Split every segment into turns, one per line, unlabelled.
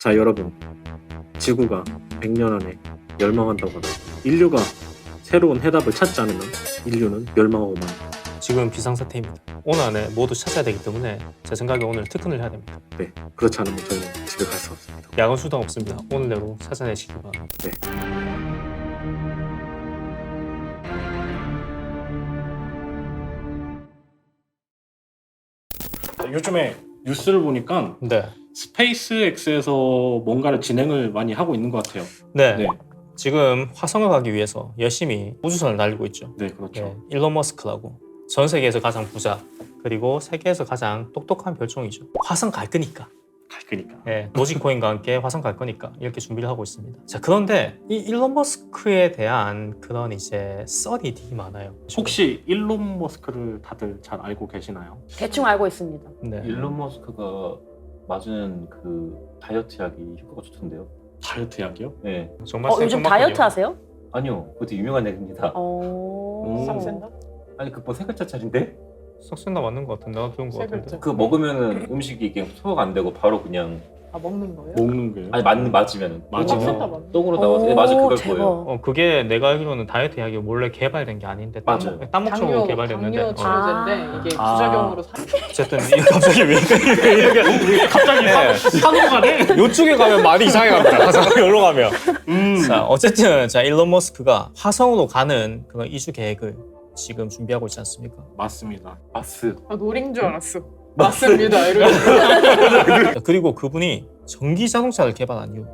자, 여러분, 지구가 100년 안에 멸망한다고 하면 인류가 새로운 해답을 찾지 않으면 인류는 멸망하고 맙니다.
지금 비상사태입니다. 오늘 안에 모두 찾아야 되기 때문에 제 생각에 오늘 특근을 해야 됩니다.
네, 그렇지 않으면 저희는 집에 갈 수 없습니다.
야간 수당 없습니다. 오늘 내로 찾아내시기 바랍니다.
네. 요즘에 뉴스를 보니까
네.
스페이스X에서 뭔가를 진행을 많이 하고 있는 것 같아요.
네.
네,
지금 화성을 가기 위해서 열심히 우주선을 날리고 있죠.
네, 그렇죠.
네. 일론 머스크라고 전 세계에서 가장 부자 그리고 세계에서 가장 똑똑한 별종이죠. 화성 갈 거니까.
갈 거니까.
네, 도지코인과 함께 화성 갈 거니까 이렇게 준비를 하고 있습니다. 자, 그런데 이 일론 머스크에 대한 그런 이제 썰이 되게 많아요.
혹시 일론 머스크를 다들 잘 알고 계시나요?
대충 알고 있습니다.
네.
일론 머스크가 맞은 그 다이어트 약이 효과가 좋던데요?
다이어트 약이요?
네.
정말
요즘
생뚱맞군요.
다이어트 하세요?
아니요, 그것도 유명한 약입니다.
싹센다?
아니 그 뭐 세 글자짜린데?
썩센다 맞는 것 같은데 나도 배운 것
세
같은데.
글자.
그거 먹으면은 음식이 이게 소화가 안 되고 바로 그냥
아 먹는 거예요?
먹는 거예요?
아니 맞으면은
맞으면?
똥으로 나와서 네, 맞아 그걸
대박.
거예요.
그게 내가 알기로는 다이어트 약이 원래 개발된 게 아닌데
맞아요.
딴 목적으로 개발됐는데
당뇨 치료제인데 이게 부작용으로
어쨌든 이게 갑자기 왜 이렇게
갑자기 산호가네?
요쪽에 가면 말이 이상해 갑니다. 화성 여기로 가면. 자, 어쨌든 자 일론 머스크가 화성으로 가는 그런 이주 계획을 지금 준비하고 있지 않습니까?
맞습니다.
마스.
아, 노린 줄 알았어. 맞습니다. 이러고
자, 그리고 그분이 전기 자동차를 개발한 이유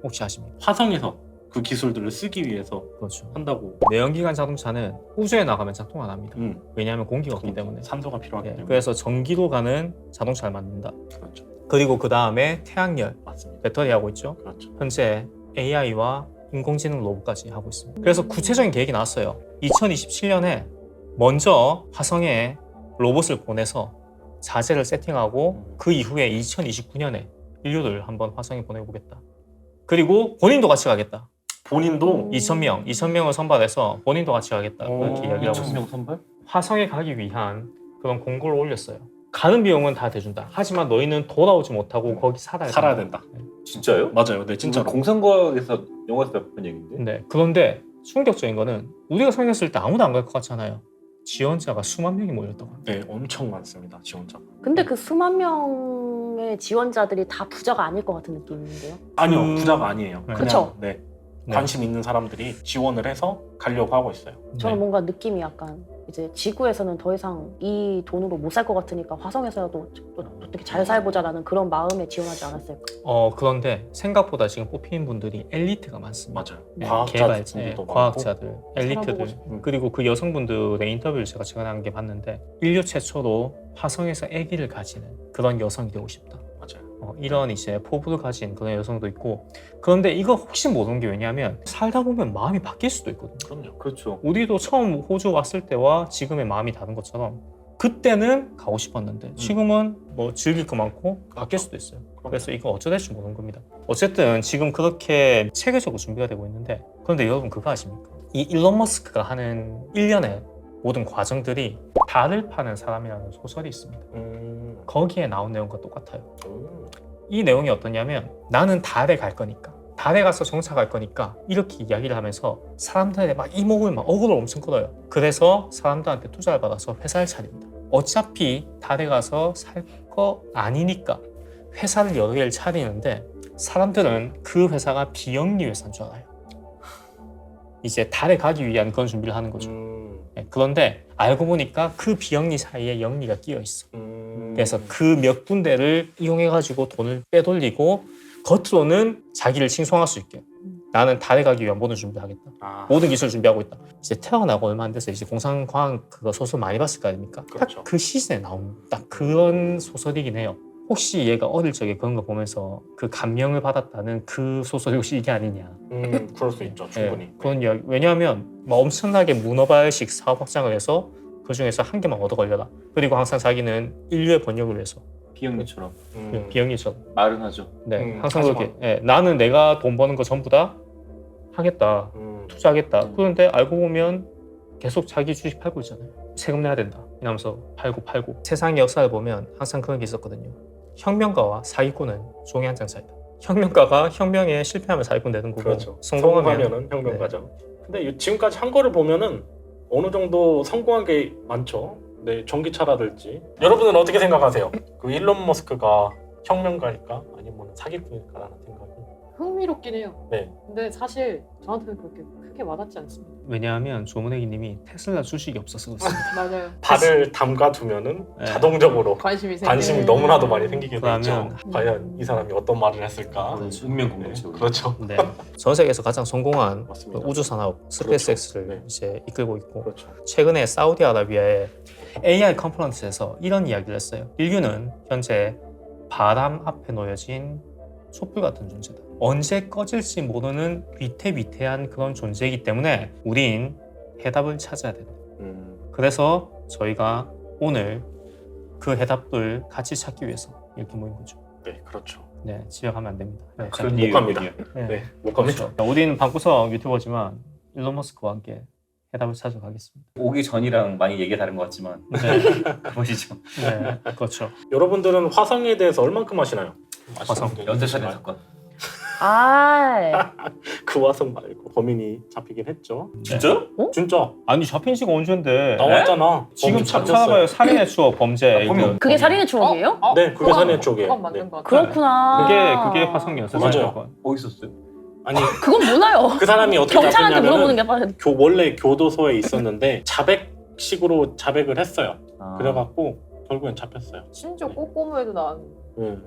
혹시 아십니까?
화성에서 그 기술들을 쓰기 위해서
그렇죠.
한다고.
내연기관 자동차는 우주에 나가면 작동 안 합니다. 왜냐하면 공기가 없기 때문에.
산소가 필요하기
예,
때문에.
그래서 전기로 가는 자동차를 만든다.
그렇죠.
그리고 그 다음에 태양열,
맞습니다.
배터리 하고 있죠.
그렇죠.
현재 AI와 인공지능 로봇까지 하고 있습니다. 그래서 구체적인 계획이 나왔어요. 2027년에 먼저 화성에 로봇을 보내서 자재를 세팅하고 그 이후에 2029년에 인류를 한번 화성에 보내보겠다. 그리고 본인도 같이 가겠다.
본인도
2,000명을 선발해서 본인도 같이 가겠다. 그렇게 이야기를 하고 있습니다.
2,000명 선발?
화성에 가기 위한 그런 공고를 올렸어요. 가는 비용은 다 대준다. 하지만 너희는 돌아오지 못하고 거기 살아야
된다.
진짜요?
맞아요. 네, 진짜로.
공상과학에서 영화에서 본 얘기인데?
네. 그런데 충격적인 거는 우리가 생겼을 때 아무도 안 갈 것 같잖아요. 지원자가 수만 명이 몰렸다고 합니다.
네, 엄청 많습니다. 지원자가.
근데 그 수만 명의 지원자들이 다 부자가 아닐 것 같은 느낌인데요.
아니요, 부자가 아니에요.
네.
그냥,
그쵸?
네,
네.
관심 있는 사람들이 지원을 해서 가려고 하고 있어요.
저는
네.
뭔가 느낌이 약간 이제 지구에서는 더 이상 이 돈으로 못 살 것 같으니까 화성에서라도 어떻게 잘 살보자라는 그런 마음에 지원하지 않았을까.
그런데 생각보다 지금 뽑히는 분들이 엘리트가 많습니다.
맞아요.
네,
과학자들도 많고.
과학자들, 엘리트들,
살아보고
그리고 그 여성분들의 인터뷰를 제가 최근에 한 게 봤는데 인류 최초로 화성에서 아기를 가지는 그런 여성이 되고 싶다.
맞아요.
이런 이제 포부를 가진 그런 여성도 있고, 그런데 이거 혹시 모르는 게 왜냐하면 살다 보면 마음이 바뀔 수도 있거든요.
그럼요.
그렇죠.
우리도 처음 호주 왔을 때와 지금의 마음이 다른 것처럼 그때는 가고 싶었는데 지금은 뭐 즐길 거 많고 바뀔 수도 있어요. 그래서 이거 어쩌 될지 모르는 겁니다. 어쨌든 지금 그렇게 체계적으로 준비가 되고 있는데, 그런데 여러분 그거 아십니까? 이 일론 머스크가 하는 일련의 모든 과정들이 달을 파는 사람이라는 소설이 있습니다. 거기에 나온 내용과 똑같아요. 이 내용이 어떠냐면 나는 달에 갈 거니까, 달에 가서 정착할 거니까 이렇게 이야기를 하면서 사람들의 막 이목을 막 억울을 엄청 끌어요. 그래서 사람들한테 투자를 받아서 회사를 차립니다. 어차피 달에 가서 살 거 아니니까 회사를 여러 개를 차리는데 사람들은 그 회사가 비영리 회사인 줄 알아요. 이제 달에 가기 위한 그런 준비를 하는 거죠. 네, 그런데 알고 보니까 그 비영리 사이에 영리가 끼어 있어. 그래서 그 몇 군데를 이용해가지고 돈을 빼돌리고 겉으로는 자기를 칭송할 수 있게 나는 달에 가기 위한 모든 준비를 하겠다. 모든 기술을 준비하고 있다. 이제 태어나고 얼마 안 돼서 이제 공상과학 그거 소설 많이 봤을 거 아닙니까?
그렇죠.
딱 그 시즌에 나온 딱 그런 소설이긴 해요. 혹시 얘가 어릴 적에 그런 거 보면서 그 감명을 받았다는 그 소설이 혹시 이게 아니냐.
그럴 수 있죠. 충분히.
네, 그런 이야기. 왜냐하면 막 엄청나게 문어발식 사업 확장을 해서 그 중에서 한 개만 얻어 걸려라. 그리고 항상 자기는 인류의 번영을 위해서
비영리처럼
비영리처럼.
말은 하죠.
네, 항상
하지만.
그렇게. 예, 나는 내가 돈 버는 거 전부 다 하겠다. 투자하겠다. 그런데 알고 보면 계속 자기 주식 팔고 있잖아요. 세금 내야 된다 이러면서 팔고 세상의 역사를 보면 항상 그런 게 있었거든요. 혁명가와 사기꾼은 종이 한 장 차이다. 혁명가가 혁명에 실패하면 사기꾼 되는 거고
그렇죠.
성공하면
성공하면은 혁명가죠. 근데 지금까지 한 거를 보면은 어느 정도 성공한 게 많죠. 네, 전기차라든지. 여러분은 어떻게 생각하세요? 그 일론 머스크가 혁명가일까 아니면 사기꾼일까라는 생각이.
흥미롭긴 해요.
네.
근데 사실 저한테는 그렇게 크게 와닿지 않습니다.
왜냐하면 조문혜기님이 테슬라 주식이 없어서 그렇습니다.
맞아요.
발을 담가 두면은
네.
자동적으로
관심이
관심이
생기는.
너무나도 많이 생기게 되죠.
그러면
과연 이 사람이 어떤 말을 했을까?
그렇죠.
운명 공동체.
네, 그렇죠.
네. 전 세계에서 가장 성공한
맞습니다.
그 우주 산업 스페이스X를
네.
이제 이끌고 있고
그렇죠.
최근에 사우디아라비아의 AI 컨퍼런스에서 이런 이야기를 했어요. 인류는 현재 바람 앞에 놓여진 촛불 같은 존재다. 언제 꺼질지 모르는 위태위태한 그런 존재이기 때문에 우린 해답을 찾아야 된다. 그래서 저희가 오늘 그 해답을 같이 찾기 위해서 이렇게 모인 거죠.
네, 그렇죠.
네, 집에 가면 안 됩니다. 네,
그런
못
이유.
갑니다.
네.
네, 못 갑니다.
그렇죠. 우리는 방구석 유튜버지만 일론 머스크와 함께 해답을 찾아가겠습니다.
오기 전이랑 많이 얘기가 다른 것 같지만
네,
보시죠.
네, 그렇죠.
여러분들은 화성에 대해서 얼만큼 아시나요?
화성.
아시는 게
연쇄살인
있으신가요?
사건.
아,
그 화성 말고 범인이 잡히긴 했죠.
진짜요?
진짜
아니 잡힌 지가 언젠데
나왔잖아.
지금
범인
찾아봐요. 살인의 추억, 범죄.
범인.
이거.
그게 살인의 추억이에요?
네, 그게 살인의 추억이에요.
그건 맞는
네.
것 같아요.
그렇구나.
그게 화성 연쇄
맞아요.
살인 사건.
어디 있었어요?
아니
그건 몰라요.
그 사람이 어떻게
경찰한테 물어보는
잡혔냐면은
게 빠르.
원래 교도소에 있었는데 자백식으로 자백을 했어요.
아.
그래갖고 결국엔 잡혔어요.
심지어 꼬꼬무에도 나왔는데.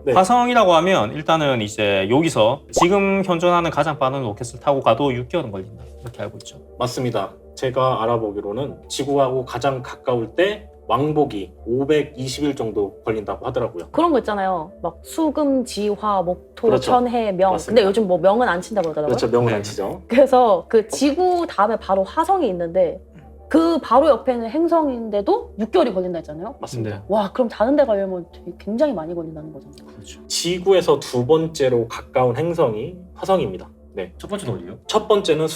네.
화성이라고 하면 일단은 이제 여기서 지금 현존하는 가장 빠른 로켓을 타고 가도 6개월은 걸린다. 이렇게 알고 있죠.
맞습니다. 제가 알아보기로는 지구하고 가장 가까울 때 왕복이 520일 정도 걸린다고 하더라고요.
그런 거 있잖아요. 막 수금, 지화, 목토,
그렇죠.
천해, 명.
맞습니다.
근데 요즘 뭐 명은 안 친다고 그러더라고요.
그렇죠. 명은
네.
안 치죠.
그래서 그 지구 다음에 바로 화성이 있는데 그 바로 옆에는 행성인데도 6개월이 걸린다 했잖아요.
맞습니다.
네.
와, 그럼 다른 데 가려면 되게 굉장히 많이 걸린다는 거잖아요.
그렇죠.
지구에서 두 번째로 가까운 행성이 화성입니다. 네.
첫 번째는 어디예요?
첫 번째는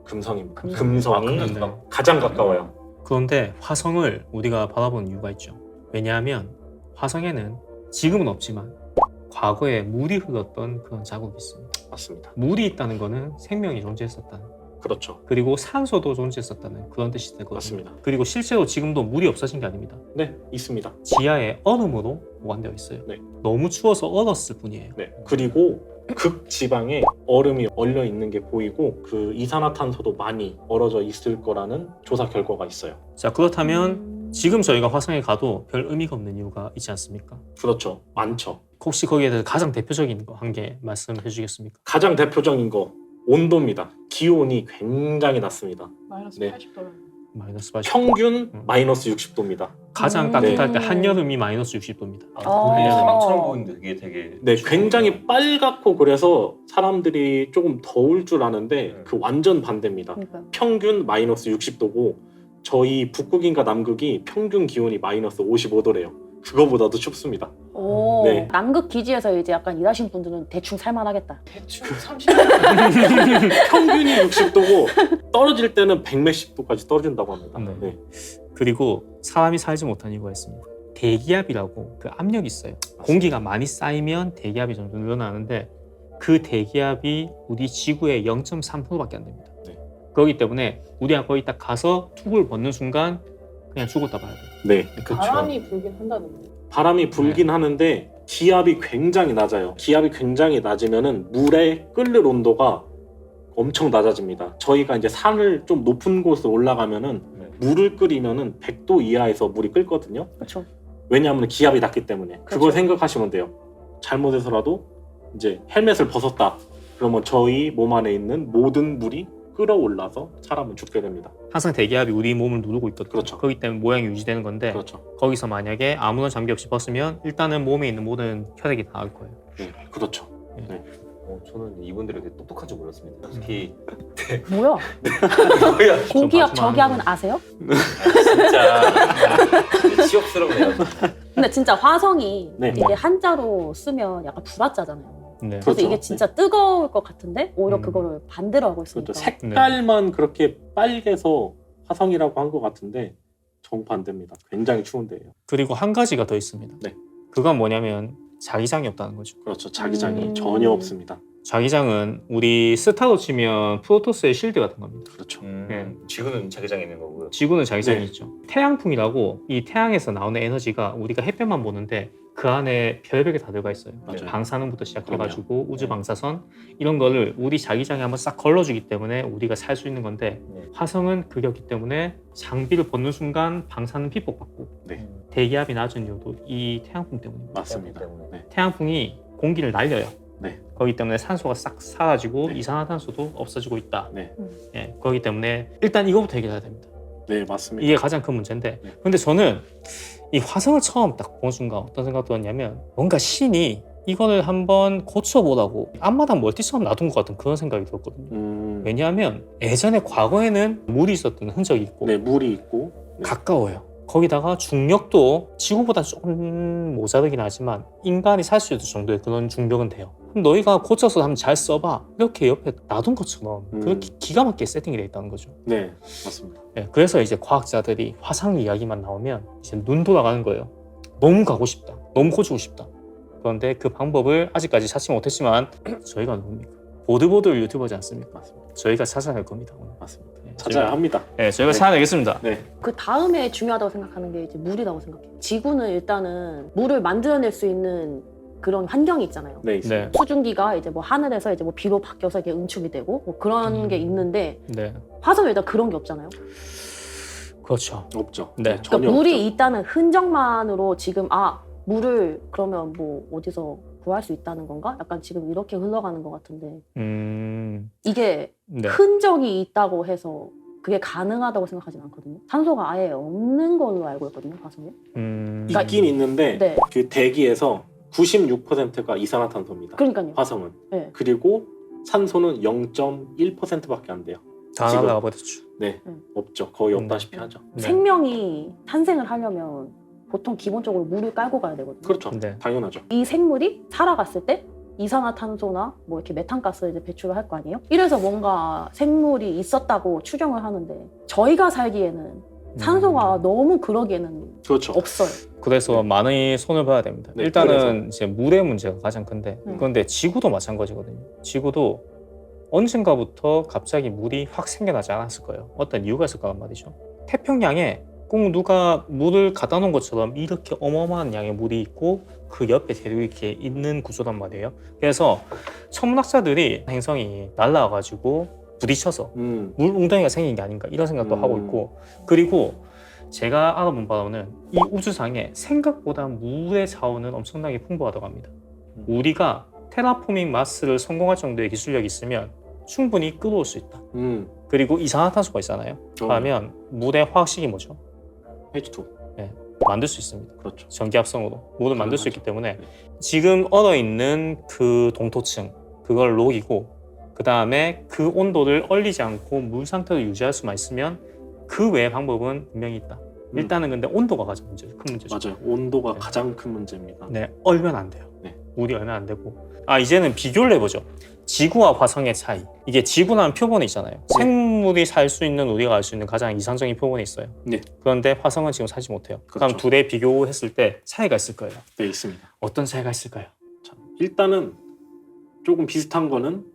금성입니다.
금성.
금성이
금성.
가장 가까워요.
그런데 화성을 우리가 바라보는 이유가 있죠. 왜냐하면 화성에는 지금은 없지만 과거에 물이 흘렀던 그런 자국이 있습니다.
맞습니다.
물이 있다는 거는 생명이 존재했었다는,
그렇죠.
그리고 산소도 존재했었다는 그런 뜻이 되거든요.
맞습니다.
그리고 실제로 지금도 물이 없어진 게 아닙니다.
네, 있습니다.
지하에 얼음으로 보관되어 있어요.
네.
너무 추워서 얼었을 뿐이에요.
네. 그리고 극지방에 얼음이 얼려 있는 게 보이고 그 이산화탄소도 많이 얼어져 있을 거라는 조사 결과가 있어요.
자, 그렇다면 지금 저희가 화성에 가도 별 의미가 없는 이유가 있지 않습니까?
그렇죠. 많죠.
혹시 거기에 대해서 가장 대표적인 거 한 개 말씀해 주시겠습니까?
가장 대표적인 거 온도입니다. 기온이 굉장히 낮습니다.
마이너스
네.
80도를.
마이너스 80.
평균 마이너스 60도입니다.
가장
음.
따뜻할 때
네.
한여름이 마이너스 60도입니다.
어.
그게 희망처럼 보이는데 그게 되게
네, 굉장히 빨갛고 그래서 사람들이 조금 더울 줄 아는데 그 완전 반대입니다.
그러니까요.
평균 마이너스 60도고 저희 북극인과 남극이 평균 기온이 마이너스 55도래요. 그거보다도 춥습니다.
오,
네.
남극 기지에서 이제 약간 일하신 분들은 대충 살만하겠다.
대충 30도.
평균이 60도고 떨어질 때는 100몇십 도까지 떨어진다고 합니다.
네.
네.
그리고 사람이 살지 못한 이유가 있습니다. 대기압이라고 그 압력이 있어요. 공기가 많이 쌓이면 대기압이 점점 늘어나는데 그 대기압이 우리 지구의 0.3%밖에 안 됩니다.
네.
그렇기 때문에 우리가 거의 딱 가서 툭을 벗는 순간 그냥 죽었다 봐야 돼요.
네, 그렇죠.
바람이 불긴 한다던데.
바람이 불긴 하는데 기압이 굉장히 낮아요. 기압이 굉장히 낮으면은 물의 끓는 온도가 엄청 낮아집니다. 저희가 이제 산을 좀 높은 곳으로 올라가면은
네.
물을 끓이면은 100도 이하에서 물이 끓거든요.
그렇죠.
왜냐하면 기압이 낮기 때문에. 그걸
그렇죠.
생각하시면 돼요. 잘못해서라도 이제 헬멧을 벗었다. 그러면 저희 몸 안에 있는 모든 물이 끌어올라서 사람은 죽게 됩니다.
항상 대기압이 우리 몸을 누르고 있거든요.
그렇죠.
그렇기 때문에 모양이 유지되는 건데
그렇죠.
거기서 만약에 아무런 장비 없이 벗으면 일단은 몸에 있는 모든 혈액이 나을 거예요.
네, 그렇죠.
저는 이분들이 되게 똑똑한 줄 몰랐습니다. 특히
뭐야?
뭐야
고기압,
마지막으로.
저기압은 아세요?
진짜 치욕스럽네요.
근데 진짜 화성이
네.
이게 한자로 쓰면 약간 불화자잖아요.
네.
그래서
그렇죠.
이게 진짜 뜨거울 것 같은데 오히려
음.
그거를 반대로 하고 있으니까.
그렇죠. 색깔만 그렇게 빨개서 화성이라고 한 것 같은데 정반대입니다. 굉장히 추운 데예요.
그리고 한 가지가 더 있습니다.
네.
그건 뭐냐면 자기장이 없다는 거죠.
그렇죠. 자기장이 전혀 없습니다.
자기장은 우리 스타로 치면 프로토스의 실드 같은 겁니다.
그렇죠.
지구는 자기장에 있는 거고요.
지구는 자기장이
네.
있죠. 태양풍이라고 이 태양에서 나오는 에너지가 우리가 햇볕만 보는데 그 안에 별의별 게 다 들어가 있어요.
맞아요.
방사능부터 시작해가지고 우주 방사선 이런 거를 우리 자기장에 한번 싹 걸러주기 때문에 우리가 살 수 있는 건데
네.
화성은 그게 없기 때문에 장비를 벗는 순간 방사능 피폭받고
네.
대기압이 낮은 이유도 이 태양풍 때문입니다.
맞습니다.
때문에.
네.
태양풍이 공기를 날려요.
네.
거기 때문에 산소가 싹 사라지고
네.
이산화탄소도 없어지고 있다.
네.
예, 거기 때문에 일단 이거부터 해결해야 됩니다.
네, 맞습니다.
이게 가장 큰 문제인데
네.
근데 저는 이 화성을 처음 딱 본 순간 어떤 생각 들었냐면 뭔가 신이 이거를 한번 고쳐보라고 앞마당 멀티처럼 놔둔 것 같은 그런 생각이 들었거든요. 왜냐하면 예전에 과거에는 물이 있었던 흔적이 있고
네, 물이 있고 네.
가까워요. 거기다가 중력도 지구보다 조금 모자르긴 하지만 인간이 살 수 있을 정도의 그런 중력은 돼요. 그럼 너희가 고쳐서 한번 잘 써봐. 이렇게 옆에 놔둔 것처럼 그렇게 기가 막히게 세팅이 돼 있다는 거죠.
네, 맞습니다.
네, 그래서 이제 과학자들이 화상 이야기만 나오면 이제 눈 돌아가는 거예요. 너무 가고 싶다. 너무 고치고 싶다. 그런데 그 방법을 아직까지 찾지 못했지만 저희가 누굽니까? 보드보드 유튜버지 않습니까?
맞습니다.
저희가 찾아낼 겁니다. 오늘.
맞습니다.
네,
찾아야 합니다.
네, 저희가
네.
찾아내겠습니다.
네.
그 다음에 중요하다고 생각하는 게 이제 물이라고 생각해요. 지구는 일단은 물을 만들어낼 수 있는 그런 환경이 있잖아요.
네, 있습니다.
네.
수증기가 이제 뭐 하늘에서 이제 뭐 비로 바뀌어서 이렇게 응축이 되고 뭐 그런 게 있는데
네,
화성에 일단 그런 게 없잖아요.
그렇죠.
없죠.
네.
전혀
그러니까 물이
없죠.
있다는 흔적만으로 지금 물을 그러면 뭐 어디서 구할 수 있다는 건가? 약간 지금 이렇게 흘러가는 것 같은데 이게
네.
흔적이 있다고 해서 그게 가능하다고 생각하진 않거든요. 산소가 아예 없는 걸로 알고 있거든요, 화성에.
있긴 있는데
네,
그 대기에서 96%가 이산화탄소입니다.
그러니까요.
화성은.
네.
그리고 산소는 0.1%밖에 안 돼요.
다
지금.
날아가 버렸죠.
네, 없죠. 거의
네.
없다시피 하죠.
네.
생명이 탄생을 하려면 보통 기본적으로 물을 깔고 가야 되거든요.
그렇죠.
네.
당연하죠.
이 생물이 살아갔을 때 이산화탄소나 뭐 이렇게 메탄가스를 이제 배출을 할 거 아니에요? 이래서 뭔가 생물이 있었다고 추정을 하는데 저희가 살기에는 산소가 너무 그러기에는
그렇죠.
없어요.
그래서 많이 손을 봐야 됩니다.
네,
일단은 이제 물의 문제가 가장 큰데
네.
그런데 지구도 마찬가지거든요. 지구도 언젠가부터 갑자기 물이 확 생겨나지 않았을 거예요. 어떤 이유가 있을 거란 말이죠. 태평양에 꼭 누가 물을 갖다 놓은 것처럼 이렇게 어마어마한 양의 물이 있고 그 옆에 대륙이 이렇게 있는 구조란 말이에요. 그래서 천문학자들이 행성이 날아와가지고 부딪혀서 물 웅덩이가 생긴 게 아닌가 이런 생각도 하고 있고 그리고 제가 알아본 바로는 이 우주상에 생각보다 물의 자원은 엄청나게 풍부하다고 합니다. 우리가 테라포밍 마스를 성공할 정도의 기술력이 있으면 충분히 끌어올 수 있다. 그리고 이산화탄소가 있잖아요. 그러면 물의 화학식이 뭐죠?
H2.
만들 수 있습니다.
그렇죠.
전기합성으로 물을 만들 수 있기 때문에
네.
지금 얼어있는 그 동토층 그걸 녹이고 그 다음에 그 온도를 얼리지 않고 물 상태로 유지할 수만 있으면 그 외의 방법은 분명히 있다. 일단은 근데 온도가 가장 큰 문제죠.
맞아요. 온도가
네.
가장 큰 문제입니다.
네, 얼면 안 돼요.
네.
물이 얼면 안 되고 이제는 비교를 해보죠. 지구와 화성의 차이. 이게 지구라는 표본이 있잖아요. 생물이 살 수 있는 우리가 알 수 있는 가장 이상적인 표본이 있어요.
네.
그런데 화성은 지금 살지 못해요. 그럼
그렇죠.
둘의 비교했을 때 차이가 있을 거예요.
네, 있습니다.
어떤 차이가 있을까요?
자, 일단은 조금 비슷한 거는